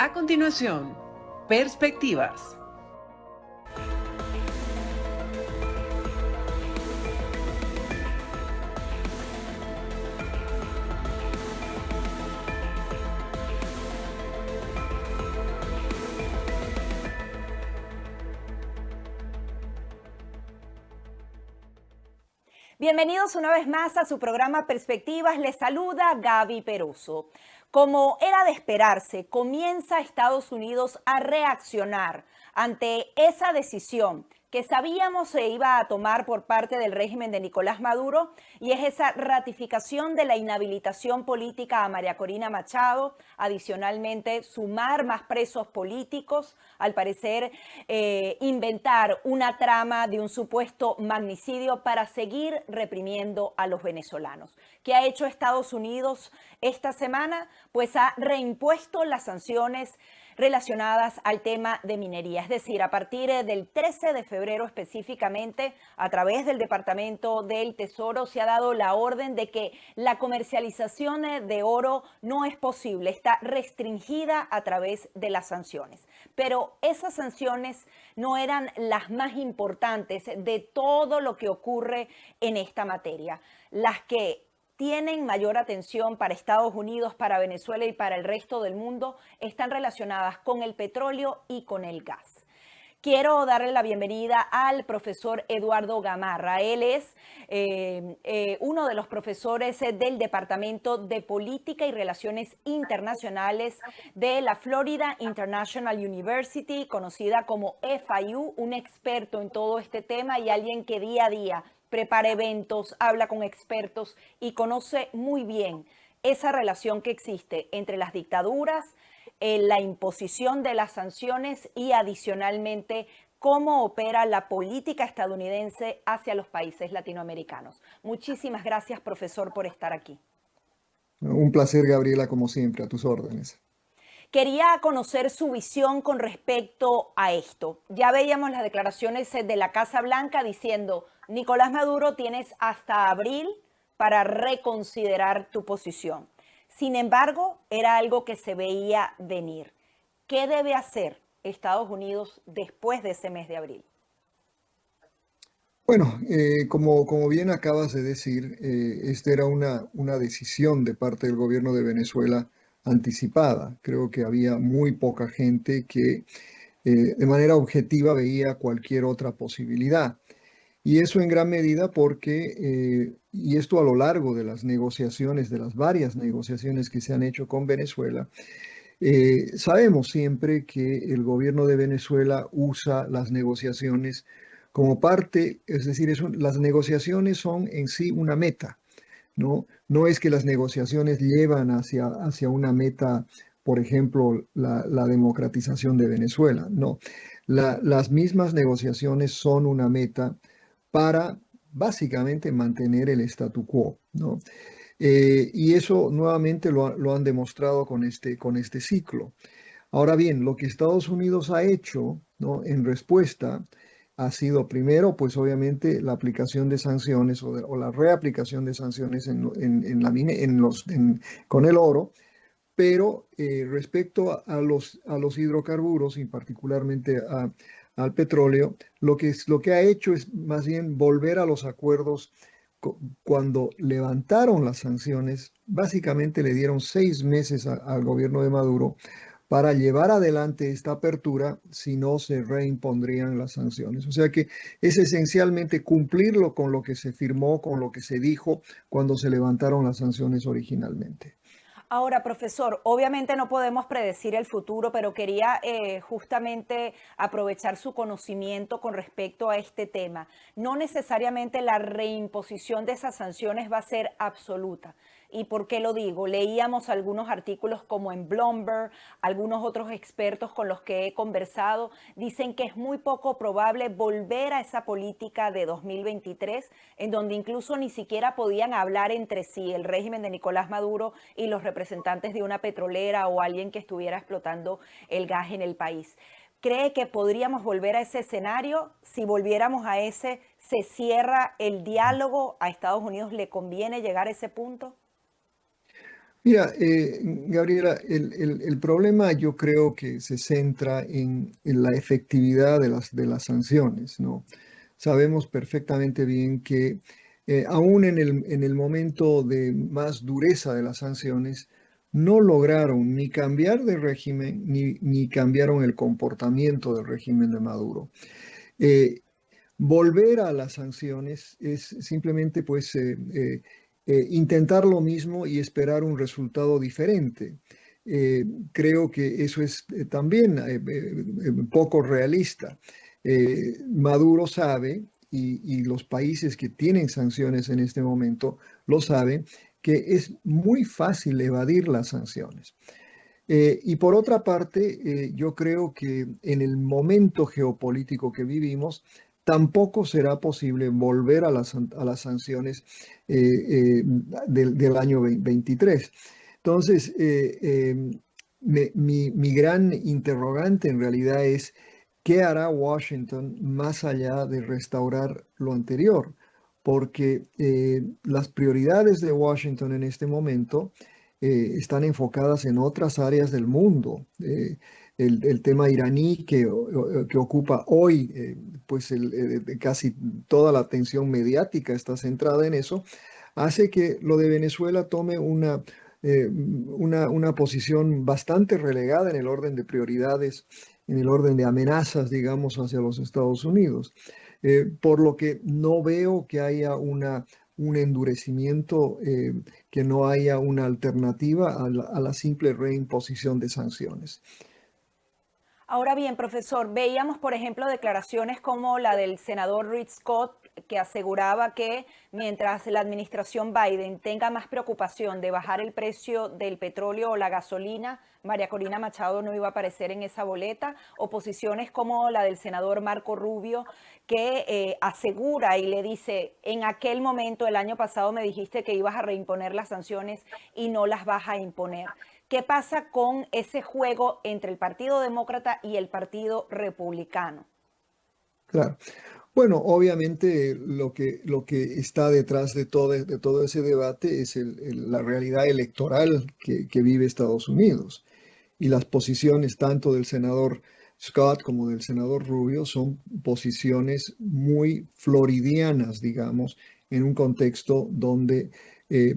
A continuación, Perspectivas. Bienvenidos una vez más a su programa Perspectivas. Les saluda Gaby Peroso. Como era de esperarse, comienza Estados Unidos a reaccionar ante esa decisión que sabíamos se iba a tomar por parte del régimen de Nicolás Maduro, y es esa ratificación de la inhabilitación política a María Corina Machado, adicionalmente sumar más presos políticos, al parecer inventar una trama de un supuesto magnicidio para seguir reprimiendo a los venezolanos. ¿Qué ha hecho Estados Unidos esta semana? Pues ha reimpuesto las sanciones relacionadas al tema de minería. Es decir, a partir del 13 de febrero específicamente, a través del Departamento del Tesoro, se ha dado la orden de que la comercialización de oro no es posible, está restringida a través de las sanciones. Pero esas sanciones no eran las más importantes de todo lo que ocurre en esta materia. Las que tienen mayor atención para Estados Unidos, para Venezuela y para el resto del mundo están relacionadas con el petróleo y con el gas. Quiero darle la bienvenida al profesor Eduardo Gamarra. Él es uno de los profesores del Departamento de Política y Relaciones Internacionales de la Florida International University, conocida como FIU, un experto en todo este tema y alguien que día a día prepara eventos, habla con expertos y conoce muy bien esa relación que existe entre las dictaduras, la imposición de las sanciones y adicionalmente cómo opera la política estadounidense hacia los países latinoamericanos. Muchísimas gracias, profesor, por estar aquí. Un placer, Gabriela, como siempre, a tus órdenes. Quería conocer su visión con respecto a esto. Ya veíamos las declaraciones de la Casa Blanca diciendo: Nicolás Maduro, tienes hasta abril para reconsiderar tu posición. Sin embargo, era algo que se veía venir. ¿Qué debe hacer Estados Unidos después de ese mes de abril? Bueno, como bien acabas de decir, esta era una decisión de parte del gobierno de Venezuela anticipada. Creo que había muy poca gente que de manera objetiva veía cualquier otra posibilidad. Y eso en gran medida porque, y esto a lo largo de las negociaciones, de las varias negociaciones que se han hecho con Venezuela, sabemos siempre que el gobierno de Venezuela usa las negociaciones como parte, es decir, las negociaciones son en sí una meta, ¿no? No es que las negociaciones llevan hacia una meta, por ejemplo, la democratización de Venezuela, no. Las mismas negociaciones son una meta para básicamente mantener el statu quo, ¿no? Y eso nuevamente lo han demostrado con este ciclo. Ahora bien, lo que Estados Unidos ha hecho, ¿no?, en respuesta ha sido primero, pues obviamente, la aplicación de sanciones o la reaplicación de sanciones con el oro, pero respecto a los hidrocarburos y particularmente al petróleo, lo que ha hecho es más bien volver a los acuerdos. Cuando levantaron las sanciones, básicamente le dieron 6 meses al gobierno de Maduro para llevar adelante esta apertura, si no se reimpondrían las sanciones. O sea que es esencialmente cumplirlo con lo que se firmó, con lo que se dijo cuando se levantaron las sanciones originalmente. Ahora, profesor, obviamente no podemos predecir el futuro, pero quería justamente aprovechar su conocimiento con respecto a este tema. No necesariamente la reimposición de esas sanciones va a ser absoluta. ¿Y por qué lo digo? Leíamos algunos artículos como en Bloomberg, algunos otros expertos con los que he conversado, dicen que es muy poco probable volver a esa política de 2023, en donde incluso ni siquiera podían hablar entre sí el régimen de Nicolás Maduro y los representantes de una petrolera o alguien que estuviera explotando el gas en el país. ¿Cree que podríamos volver a ese escenario? Si volviéramos a ese, ¿se cierra el diálogo? ¿A Estados Unidos le conviene llegar a ese punto? Mira, Gabriela, el problema yo creo que se centra en la efectividad de las sanciones, ¿no? Sabemos perfectamente bien que aún en el momento de más dureza de las sanciones, no lograron ni cambiar de régimen ni cambiaron el comportamiento del régimen de Maduro. Eh, Volver a las sanciones es simplemente pues intentar lo mismo y esperar un resultado diferente. Creo que eso es también poco realista. Maduro sabe, y los países que tienen sanciones en este momento lo saben, que es muy fácil evadir las sanciones. Y por otra parte, yo creo que en el momento geopolítico que vivimos, tampoco será posible volver a las sanciones del año 23. Entonces, mi gran interrogante en realidad es, ¿qué hará Washington más allá de restaurar lo anterior? Porque las prioridades de Washington en este momento están enfocadas en otras áreas del mundo. El tema iraní que ocupa hoy, pues casi toda la atención mediática está centrada en eso, hace que lo de Venezuela tome una posición bastante relegada en el orden de prioridades, en el orden de amenazas, digamos, hacia los Estados Unidos. Por lo que no veo que haya un endurecimiento, que no haya una alternativa a la simple reimposición de sanciones. Ahora bien, profesor, veíamos, por ejemplo, declaraciones como la del senador Rick Scott, que aseguraba que mientras la administración Biden tenga más preocupación de bajar el precio del petróleo o la gasolina, María Corina Machado no iba a aparecer en esa boleta, o posiciones como la del senador Marco Rubio, que asegura y le dice, en aquel momento, el año pasado me dijiste que ibas a reimponer las sanciones y no las vas a imponer. ¿Qué pasa con ese juego entre el Partido Demócrata y el Partido Republicano? Claro. Bueno, obviamente lo que está detrás de todo ese debate es la realidad electoral que vive Estados Unidos. Y las posiciones tanto del senador Scott como del senador Rubio son posiciones muy floridianas, digamos, en un contexto donde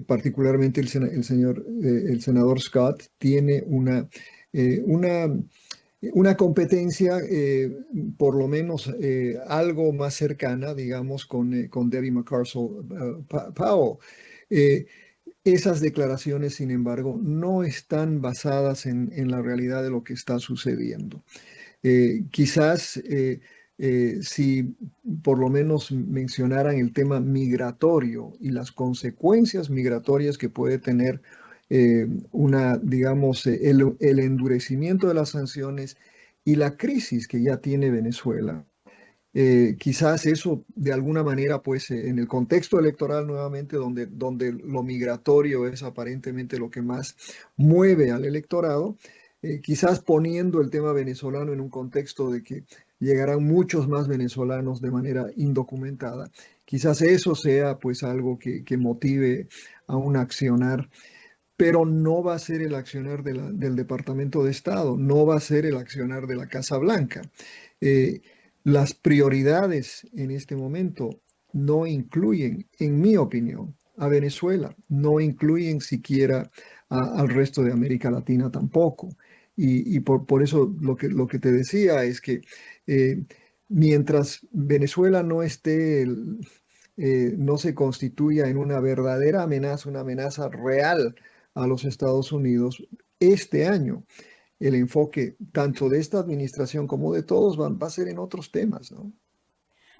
particularmente el senador Scott tiene eh, una, una competencia por lo menos algo más cercana, digamos, con Debbie Powell. Eh, Esas declaraciones, sin embargo, no están basadas en la realidad de lo que está sucediendo. Quizás si por lo menos mencionaran el tema migratorio y las consecuencias migratorias que puede tener digamos, el endurecimiento de las sanciones y la crisis que ya tiene Venezuela. Quizás eso de alguna manera, pues en el contexto electoral nuevamente, donde lo migratorio es aparentemente lo que más mueve al electorado, quizás poniendo el tema venezolano en un contexto de que llegarán muchos más venezolanos de manera indocumentada, quizás eso sea pues algo que motive a un accionar, pero no va a ser el accionar del Departamento de Estado, no va a ser el accionar de la Casa Blanca. Eh, las prioridades en este momento no incluyen, en mi opinión, a Venezuela, no incluyen siquiera al resto de América Latina tampoco. Y por eso lo que te decía es que eh, mientras Venezuela no esté, no se constituya en una verdadera amenaza, una amenaza real a los Estados Unidos, este año el enfoque tanto de esta administración como de todos va a ser en otros temas, ¿no?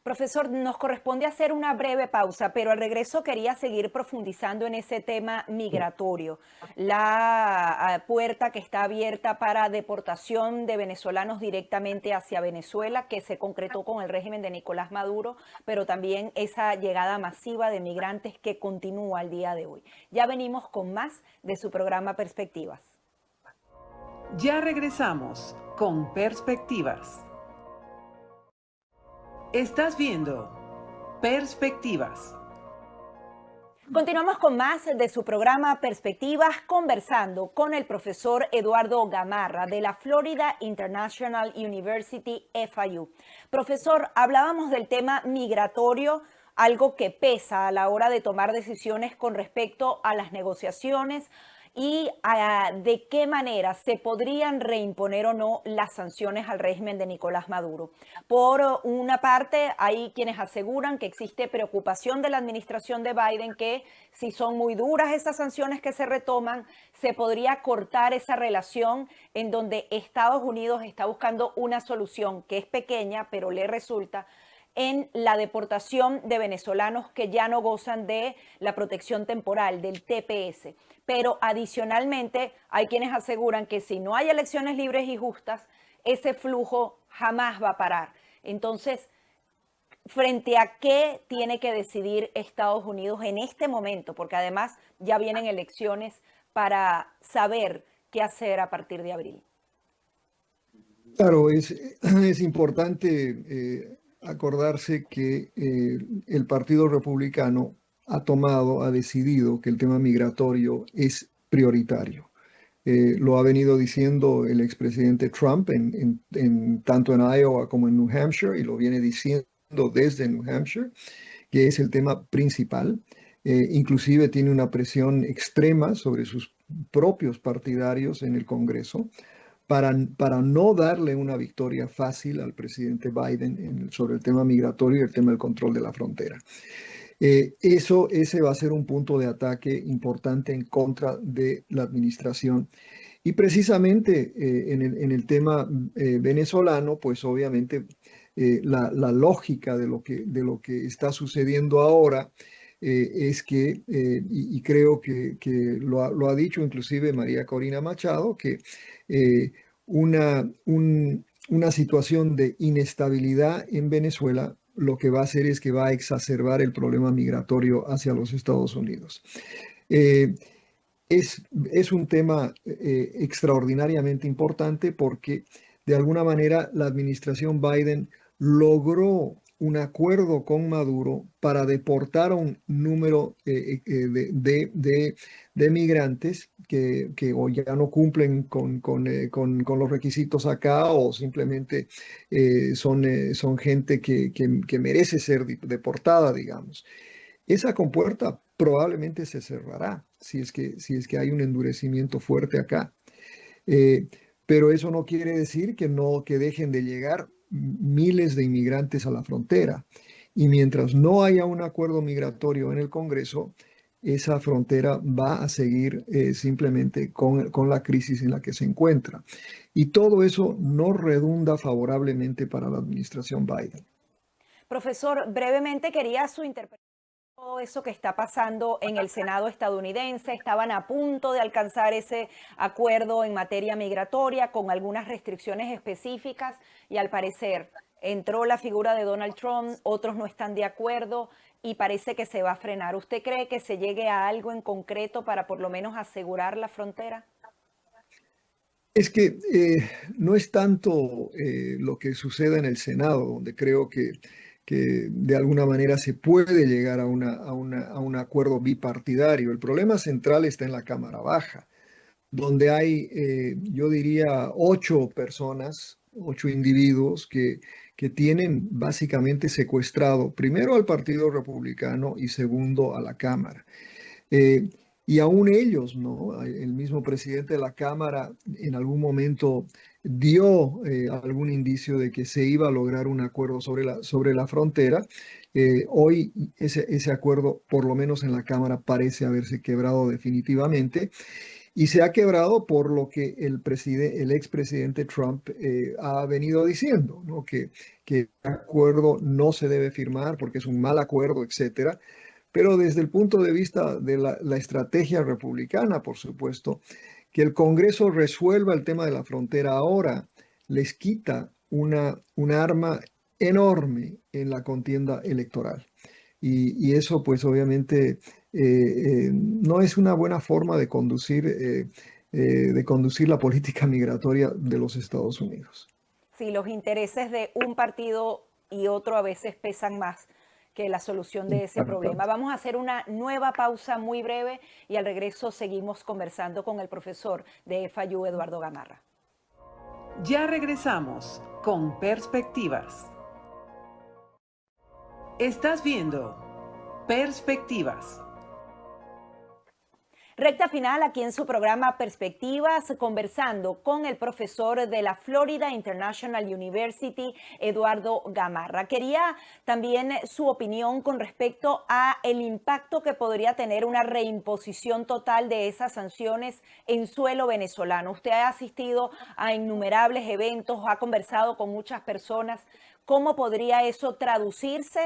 Profesor, nos corresponde hacer una breve pausa, pero al regreso quería seguir profundizando en ese tema migratorio. La puerta que está abierta para deportación de venezolanos directamente hacia Venezuela, que se concretó con el régimen de Nicolás Maduro, pero también esa llegada masiva de migrantes que continúa al día de hoy. Ya venimos con más de su programa Perspectivas. Ya regresamos con Perspectivas. Estás viendo Perspectivas. Continuamos con más de su programa Perspectivas, conversando con el profesor Eduardo Gamarra de la Florida International University, FIU. Profesor, hablábamos del tema migratorio, algo que pesa a la hora de tomar decisiones con respecto a las negociaciones y de qué manera se podrían reimponer o no las sanciones al régimen de Nicolás Maduro. Por una parte, hay quienes aseguran que existe preocupación de la administración de Biden que si son muy duras esas sanciones que se retoman, se podría cortar esa relación en donde Estados Unidos está buscando una solución que es pequeña, pero le resulta en la deportación de venezolanos que ya no gozan de la protección temporal, del TPS. Pero adicionalmente hay quienes aseguran que si no hay elecciones libres y justas, ese flujo jamás va a parar. Entonces, ¿frente a qué tiene que decidir Estados Unidos en este momento? Porque además ya vienen elecciones para saber qué hacer a partir de abril. Claro, es importante acordarse que el Partido Republicano ha decidido que el tema migratorio es prioritario. Lo ha venido diciendo el expresidente Trump tanto en Iowa como en New Hampshire, y lo viene diciendo desde New Hampshire, que es el tema principal. Inclusive tiene una presión extrema sobre sus propios partidarios en el Congreso para no darle una victoria fácil al presidente Biden sobre el tema migratorio y el tema del control de la frontera. Ese va a ser un punto de ataque importante en contra de la administración. Y precisamente en el tema venezolano, pues obviamente la lógica de lo que está sucediendo ahora es que, y creo que lo ha dicho inclusive María Corina Machado, que una situación de inestabilidad en Venezuela lo que va a hacer es que va a exacerbar el problema migratorio hacia los Estados Unidos. Es un tema extraordinariamente importante porque de alguna manera la administración Biden logró un acuerdo con Maduro para deportar a un número de migrantes que o ya no cumplen con los requisitos acá o simplemente son gente que merece ser deportada, digamos. Esa compuerta probablemente se cerrará si es que hay un endurecimiento fuerte acá. Pero eso no quiere decir que dejen de llegar miles de inmigrantes a la frontera. Y mientras no haya un acuerdo migratorio en el Congreso, esa frontera va a seguir simplemente con la crisis en la que se encuentra. Y todo eso no redunda favorablemente para la administración Biden. Profesor, brevemente quería su interpretación. Todo eso que está pasando en el Senado estadounidense, estaban a punto de alcanzar ese acuerdo en materia migratoria con algunas restricciones específicas y al parecer entró la figura de Donald Trump, otros no están de acuerdo y parece que se va a frenar. ¿Usted cree que se llegue a algo en concreto para por lo menos asegurar la frontera? Es que no es tanto lo que suceda en el Senado, donde creo que de alguna manera se puede llegar a un acuerdo bipartidario. El problema central está en la Cámara Baja, donde hay, yo diría, 8 personas, 8 individuos que tienen básicamente secuestrado primero al Partido Republicano y segundo a la Cámara. Y aún ellos, ¿no? El mismo presidente de la Cámara en algún momento dio algún indicio de que se iba a lograr un acuerdo sobre la frontera. Hoy ese acuerdo, por lo menos en la Cámara, parece haberse quebrado definitivamente. Y se ha quebrado por lo que el expresidente Trump ha venido diciendo, ¿no? Que el acuerdo no se debe firmar porque es un mal acuerdo, etcétera. Pero desde el punto de vista de la estrategia republicana, por supuesto, que el Congreso resuelva el tema de la frontera ahora les quita una arma enorme en la contienda electoral. Y eso pues obviamente no es una buena forma de conducir la política migratoria de los Estados Unidos. Sí, los intereses de un partido y otro a veces pesan más que la solución de ese problema. Vamos a hacer una nueva pausa muy breve y al regreso seguimos conversando con el profesor de FIU, Eduardo Gamarra. Ya regresamos con Perspectivas. Estás viendo Perspectivas. Recta final aquí en su programa Perspectivas, conversando con el profesor de la Florida International University, Eduardo Gamarra. Quería también su opinión con respecto a el impacto que podría tener una reimposición total de esas sanciones en suelo venezolano. Usted ha asistido a innumerables eventos, ha conversado con muchas personas. ¿Cómo podría eso traducirse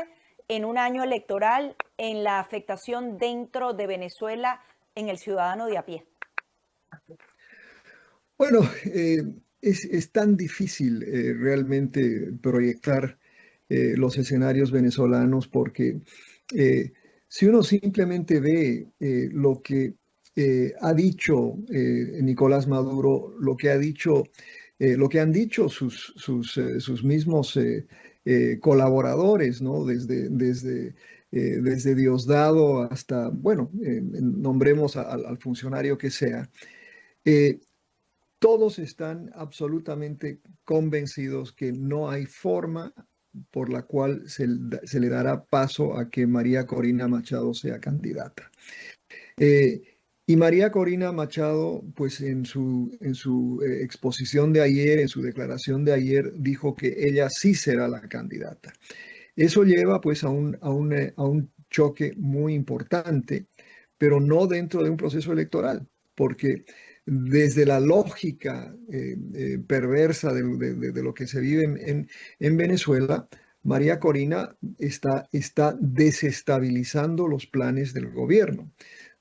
en un año electoral en la afectación dentro de Venezuela en el ciudadano de a pie? Bueno, es tan difícil realmente proyectar los escenarios venezolanos porque si uno simplemente ve lo que ha dicho Nicolás Maduro, lo que ha dicho, lo que han dicho sus mismos colaboradores, ¿no? Desde Diosdado hasta, bueno, nombremos al funcionario que sea, eh, todos están absolutamente convencidos que no hay forma por la cual se le dará paso a que María Corina Machado sea candidata. Eh, y María Corina Machado, pues en su exposición de ayer, en su declaración de ayer, dijo que ella sí será la candidata. Eso lleva pues a un choque muy importante, pero no dentro de un proceso electoral, porque desde la lógica perversa de lo que se vive en Venezuela, María Corina está desestabilizando los planes del gobierno,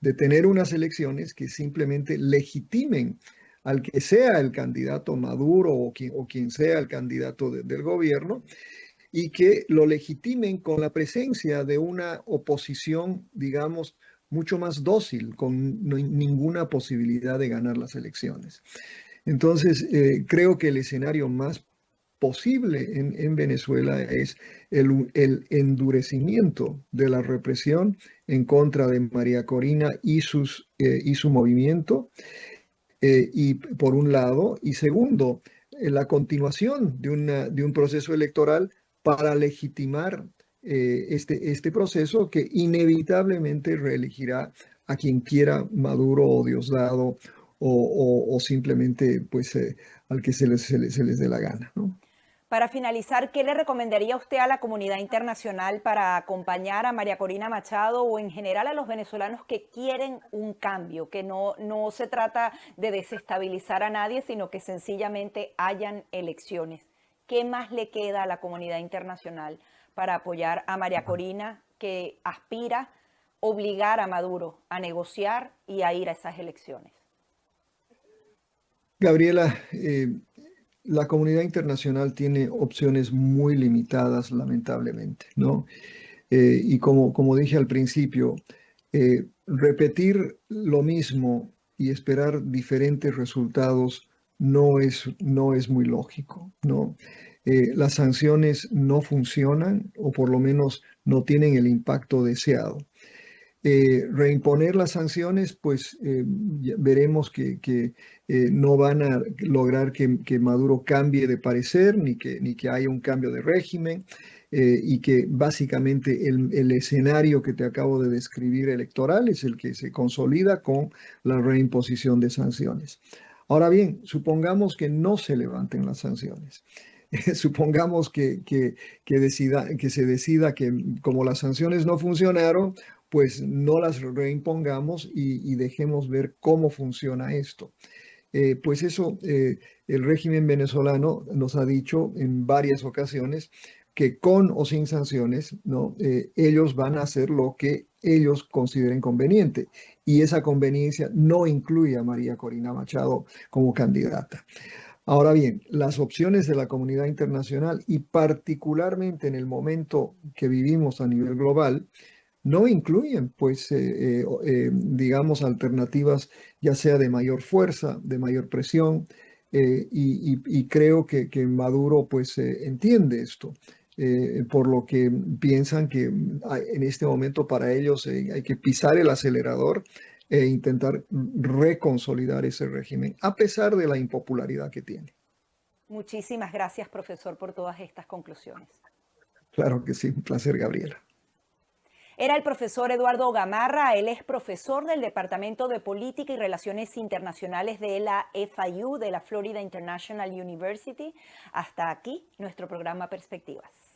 de tener unas elecciones que simplemente legitimen al que sea el candidato Maduro o quien sea el candidato del gobierno, y que lo legitimen con la presencia de una oposición, digamos, mucho más dócil, con ninguna posibilidad de ganar las elecciones. Entonces, creo que el escenario más posible en Venezuela es el endurecimiento de la represión en contra de María Corina y su movimiento, y por un lado, y segundo, la continuación de un proceso electoral para legitimar este proceso que inevitablemente reelegirá a quien quiera, Maduro o Diosdado o simplemente pues, al que se les dé la gana, ¿no? Para finalizar, ¿qué le recomendaría usted a la comunidad internacional para acompañar a María Corina Machado o en general a los venezolanos que quieren un cambio, que no se trata de desestabilizar a nadie, sino que sencillamente hayan elecciones? ¿Qué más le queda a la comunidad internacional para apoyar a María Corina, que aspira a obligar a Maduro a negociar y a ir a esas elecciones? Gabriela, la comunidad internacional tiene opciones muy limitadas, lamentablemente, ¿no? Y como dije al principio, repetir lo mismo y esperar diferentes resultados no es muy lógico, ¿no? Las sanciones no funcionan o por lo menos no tienen el impacto deseado. Reimponer las sanciones, pues veremos que no van a lograr que Maduro cambie de parecer ni que haya un cambio de régimen, y que básicamente el escenario que te acabo de describir electoral es el que se consolida con la reimposición de sanciones. Ahora bien, supongamos que no se levanten las sanciones. Supongamos que se decida que como las sanciones no funcionaron, pues no las reimpongamos y dejemos ver cómo funciona esto. Pues eso, el régimen venezolano nos ha dicho en varias ocasiones que con o sin sanciones, ¿no? Ellos van a hacer lo que ellos consideren conveniente. Y esa conveniencia no incluye a María Corina Machado como candidata. Ahora bien, las opciones de la comunidad internacional y particularmente en el momento que vivimos a nivel global, no incluyen, pues, alternativas ya sea de mayor fuerza, de mayor presión, y creo que Maduro, pues, entiende esto. por lo que piensan que en este momento para ellos hay que pisar el acelerador e intentar reconsolidar ese régimen, a pesar de la impopularidad que tiene. Muchísimas gracias, profesor, por todas estas conclusiones. Claro que sí, un placer, Gabriela. Era el profesor Eduardo Gamarra, él es profesor del Departamento de Política y Relaciones Internacionales de la FIU, de la Florida International University. Hasta aquí nuestro programa Perspectivas.